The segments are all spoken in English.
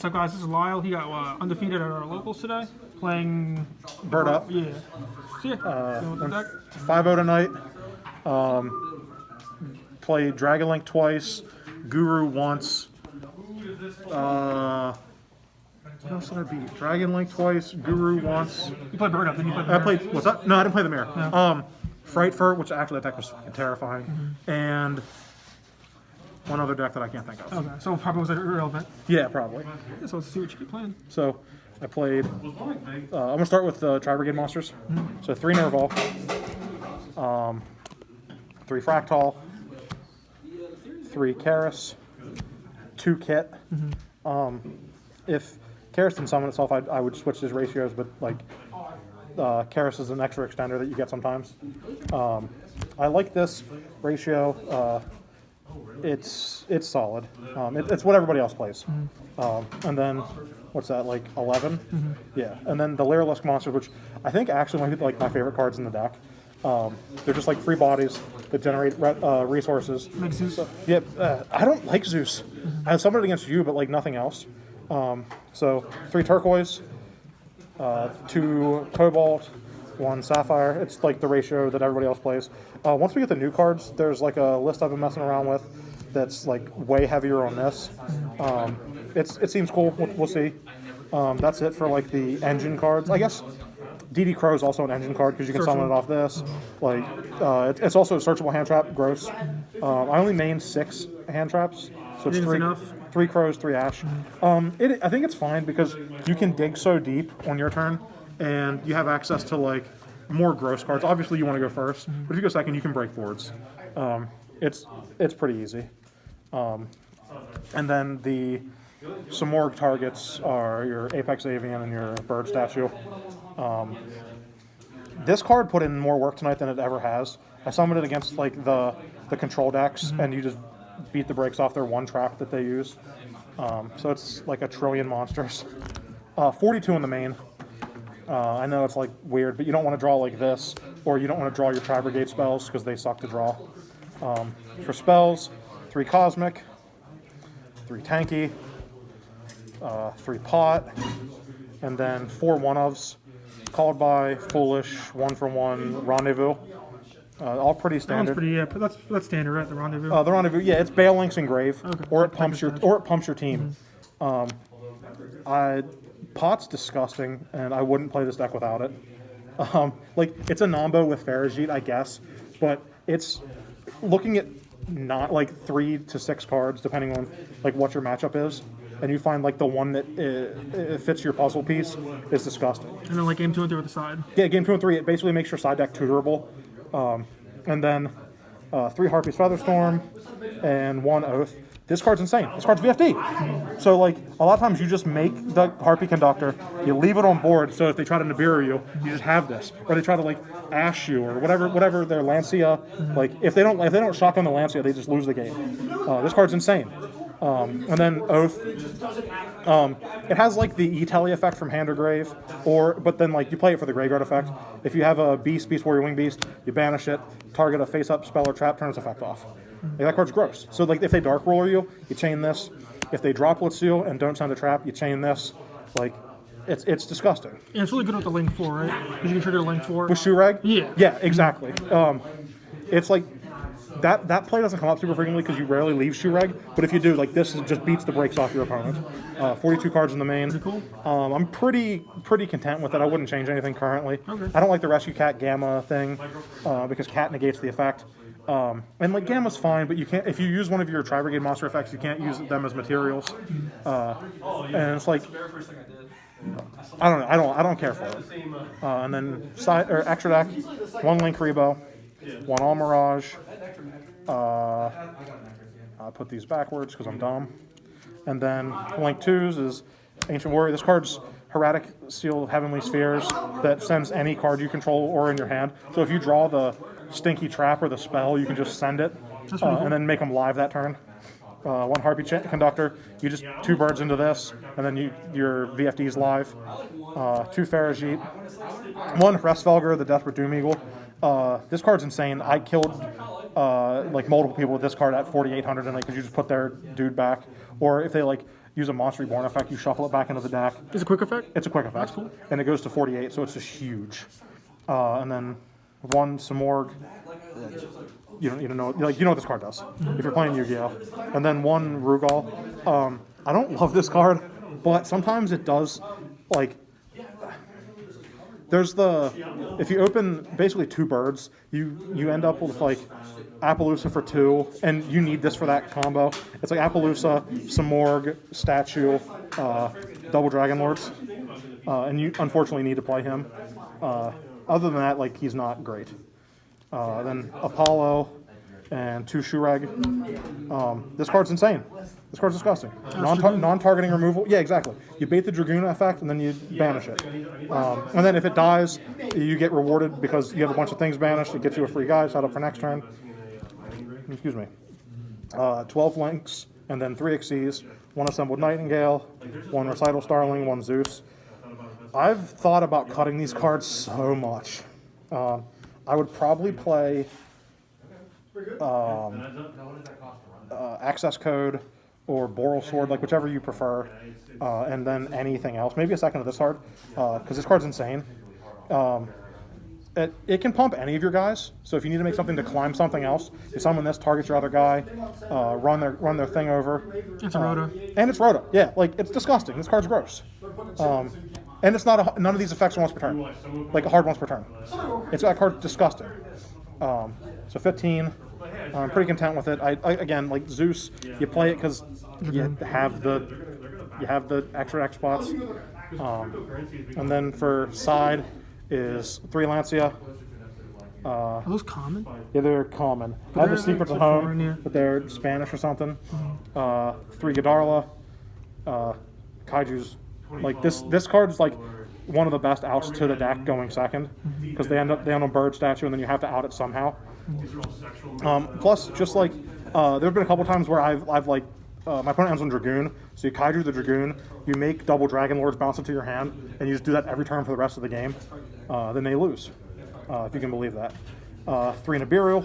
What's up, guys? This is Lyle. He got undefeated at our locals today, playing Bird Up. Yeah. So yeah, going with the deck. 5-0 tonight. Played Dragon Link twice, Guru once. What else did I beat? Dragon Link twice, Guru once. You played Bird Up, then you played the I Mirror. played, what's that? No, I didn't play the mirror. No. Frightfurt, which actually that deck was terrifying. And one other deck that I can't think of. Okay, so probably was irrelevant. Yeah, probably. Yeah, so let's see what you keep playing. So I played, I'm going to start with the Tri-Brigade monsters. So 3 Nerval, 3 Fractal, 3 Karis, 2 Kit. If Karis didn't summon itself, I would switch his ratios, but like Karis is an extra extender that you get sometimes. I like this ratio. It's solid. It's what everybody else plays. And then, what's that, like 11? Yeah. And then the Lairlusk monsters, which I think actually might be like my favorite cards in the deck. They're just like 3 bodies that generate resources. Like Zeus. Yeah, I don't like Zeus. I summoned it against you, but like nothing else. So 3 turquoise, 2 cobalt, 1 sapphire. It's like the ratio that everybody else plays. Once we get the new cards, there's like a list I've been messing around with that's like way heavier on this. It seems cool. We'll see. That's it for like the engine cards. I guess DD Crow is also an engine card because you can summon it off this. Like it's also a searchable hand trap. Gross. I only named 6 hand traps, so it's enough. 3 crows, 3 ash. I think it's fine because you can dig so deep on your turn, and you have access to like more gross cards. Obviously, you want to go first, but if you go second, you can break boards. It's pretty easy. And then some more targets are your Apex Avian and your Bird Statue. This card put in more work tonight than it ever has. I summoned it against like the control decks, and you just beat the brakes off their 1 trap that they use. So it's like 1 trillion monsters. 42 in the main. I know it's like weird, but you don't want to draw like this, or you don't want to draw your Tri-Brigade spells because they suck to draw. For spells, 3 Cosmic, 3 Tanky, 3 Pot, and then 4 one-ofs. Called by, Foolish, 1 for 1, Rendezvous. All pretty standard. That's standard, right? The Rendezvous. The Rendezvous, yeah, it's Bale Links Engrave, Okay. or it pumps your team. Pot's disgusting, and I wouldn't play this deck without it. Like it's a Nombo with Farajit, I guess, but it's looking at not like 3 to 6 cards depending on like what your matchup is, and you find like the one that fits your puzzle piece is disgusting. And then like game 2 and 3 with the side. Yeah, game 2 and 3, it basically makes your side deck tutorable. And then 3 Harpy's Featherstorm and 1 Oath. This card's insane. This card's VFD. So like a lot of times you just make the Harpy Conductor, you leave it on board, so if they try to Nibiru you, you just have this. Or they try to like Ash you or whatever their Lancia. Like if they don't shotgun the Lancia, they just lose the game. This card's insane. And then Oath, it has like the E-Telly effect from Hand or Grave, but then like you play it for the Graveyard effect. If you have a Beast Warrior Wing Beast, you banish it, target a face-up spell or trap, turn its effect off. Like, that card's gross. So like if they Dark Roller you chain this. If they Droplets you and don't send a trap, you chain this. Like it's disgusting. Yeah, it's really good with the Link 4, right? Because you can trigger Link 4. With Shurag? Yeah. Yeah, exactly. It's like that play doesn't come up super frequently because you rarely leave Shurag, but if you do, like this just beats the brakes off your opponent. 42 cards in the main. Pretty cool. I'm pretty content with it. I wouldn't change anything currently. Okay. I don't like the Rescue Cat Gamma thing because Cat negates the effect. And like Gamma's fine, but you can't if you use one of your Tri-Brigade monster effects, you can't use them as materials. And it's like I don't know. I don't care for it. And then extra deck, 1 Link Rebo, 1 All Mirage. I'll put these backwards because I'm dumb. And then Link 2s is Ancient Warrior. This card's Hermetic Seal of Heavenly Spheres that sends any card you control or in your hand. So if you draw the Stinky Trap or the spell, you can just send it and then make them live that turn. 1 Harpy Conductor, you just 2 birds into this, and then your VFD's live. 2 Farajit, 1 Restfelger, the Desperate Doom Eagle. This card's insane. I killed like multiple people with this card at 4,800 and because you just put their dude back, or if they like use a Monster Reborn effect, you shuffle it back into the deck. Is it a quick effect? It's a quick effect. That's cool. And it goes to 48, so it's just huge. And then one Samorg. You don't even know, like, you know what this card does if you're playing Yu-Gi-Oh! And then one Rugal. I don't love this card, but sometimes it does, like, there's if you open basically 2 birds, you end up with, like, Appaloosa for 2, and you need this for that combo. It's like Appaloosa, Samorg, Statue, double Dragon Lords, and you unfortunately need to play him. Other than that, like, he's not great. Then Apollo and 2 Shureg. This card's insane. This card's disgusting. Non-targeting removal. Yeah, exactly. You bait the Dragoon effect and then you banish it. And then if it dies, you get rewarded because you have a bunch of things banished. It gets you a free guy. Set up for next turn. Excuse me. 12 Lynx and then 3 Xyz. 1 Assembled Nightingale. 1 Recital Starling. 1 Zeus. I've thought about cutting these cards so much. I would probably play Access Code or Boral Sword, like whichever you prefer, and then anything else. Maybe a second of this card, because this card's insane. It can pump any of your guys, so if you need to make something to climb something else, you summon this, target your other guy, run their thing over. It's Rhoda. And it's Rhoda, yeah, like, it's disgusting. This card's gross. And it's not none of these effects are once per turn, like a hard once per turn. That card's disgusting. So 15, I'm pretty content with it. I again, like Zeus, you play it because you have the extra X spots. And then for side is 3 Lancia. Are those common? Yeah, they're common. I have the Secrets of Home, but they're Spanish or something. 3 Godarla. Kaiju's. Like this card is like one of the best outs to the deck going second, because they end on Bird Statue and then you have to out it somehow. Plus, just like there have been a couple times where I've like my opponent ends on Dragoon, so you Kaiju the Dragoon, you make double Dragon Lords bounce into your hand, and you just do that every turn for the rest of the game. Then they lose, if you can believe that. 3 Nibiru.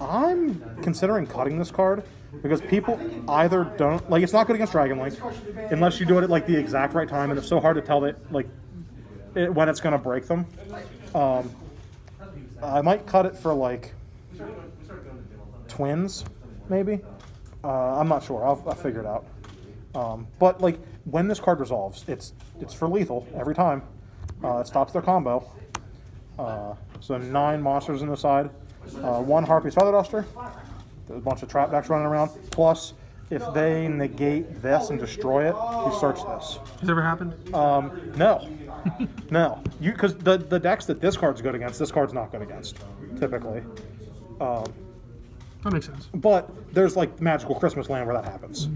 I'm considering cutting this card because people either don't, like, it's not good against Dragon Link unless you do it at like the exact right time, and it's so hard to tell that when it's going to break them. I might cut it for like twins, maybe. I'm not sure. I'll figure it out. But like when this card resolves, it's for lethal every time. It stops their combo. So 9 monsters on the side. 1 Harpy's Feather Duster. There's a bunch of trap decks running around. Plus, if they negate this and destroy it, you search this. Has it ever happened? No. No. Because the decks that this card's good against, this card's not good against, typically. That makes sense. But there's like Magical Christmas Land where that happens.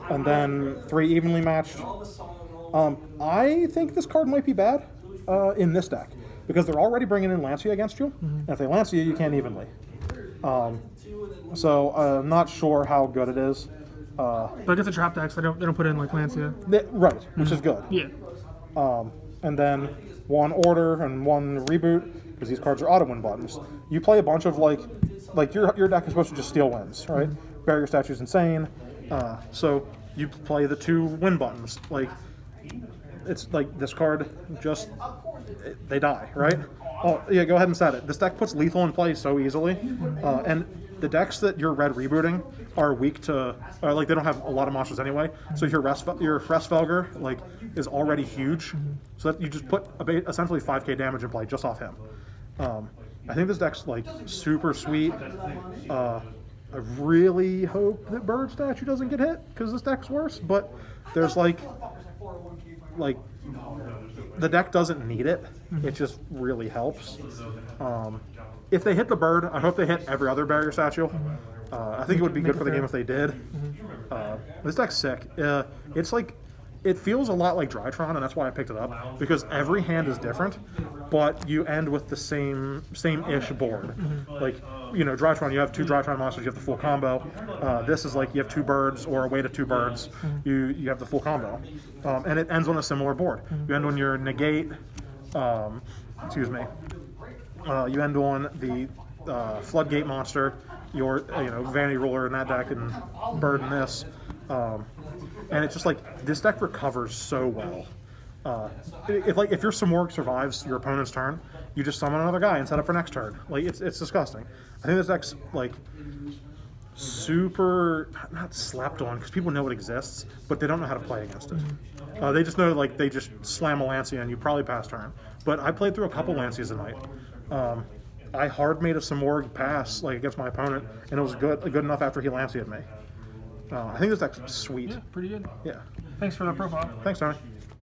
And then 3 evenly matched. I think this card might be bad in this deck, because they're already bringing in Lancia against you, and if they Lancia you can't evenly. So I'm not sure how good it is. But against the trap decks, they don't put in like Lancia. Right, which is good. Yeah. And then 1 Order and 1 Reboot, because these cards are auto-win buttons. You play a bunch of like your deck is supposed to just steal wins, right? Barrier Statue's insane. So you play the 2 win buttons. Like, it's like this card just, they die, right? Oh, yeah, go ahead and set it. This deck puts lethal in play so easily. And the decks that you're red rebooting are weak to, like, they don't have a lot of monsters anyway. So your Frestfelger, like, is already huge. So that you just put essentially 5k damage in play just off him. I think this deck's, like, super sweet. I really hope that Bird Statue doesn't get hit, because this deck's worse. But there's, like the deck doesn't need it. It just really helps. If they hit the bird, I hope they hit every other barrier statue. I think it would be good for the game if they did. This deck's sick. It's like, it feels a lot like Drytron, and that's why I picked it up, because every hand is different, but you end with the same-ish board. Like, you know, Drytron, you have 2 Drytron monsters, you have the full combo. This is like you have 2 birds, or a way to 2 birds, you have the full combo. And it ends on a similar board. You end on your negate, excuse me, you end on the Floodgate monster, your Vanity Ruler in that deck, and bird in this. And it's just like this deck recovers so well. If your Samorg survives your opponent's turn, you just summon another guy and set up for next turn. Like it's disgusting. I think this deck's like super not slept on because people know it exists, but they don't know how to play against it. They just know like they just slam a Lancea and you probably pass turn. But I played through a couple Lanceas a night. I hard made a Samorg pass like against my opponent, and it was good enough after he Lancea'd me. I think this deck's sweet. Yeah, pretty good. Yeah. Thanks for the profile. Thanks, Tony.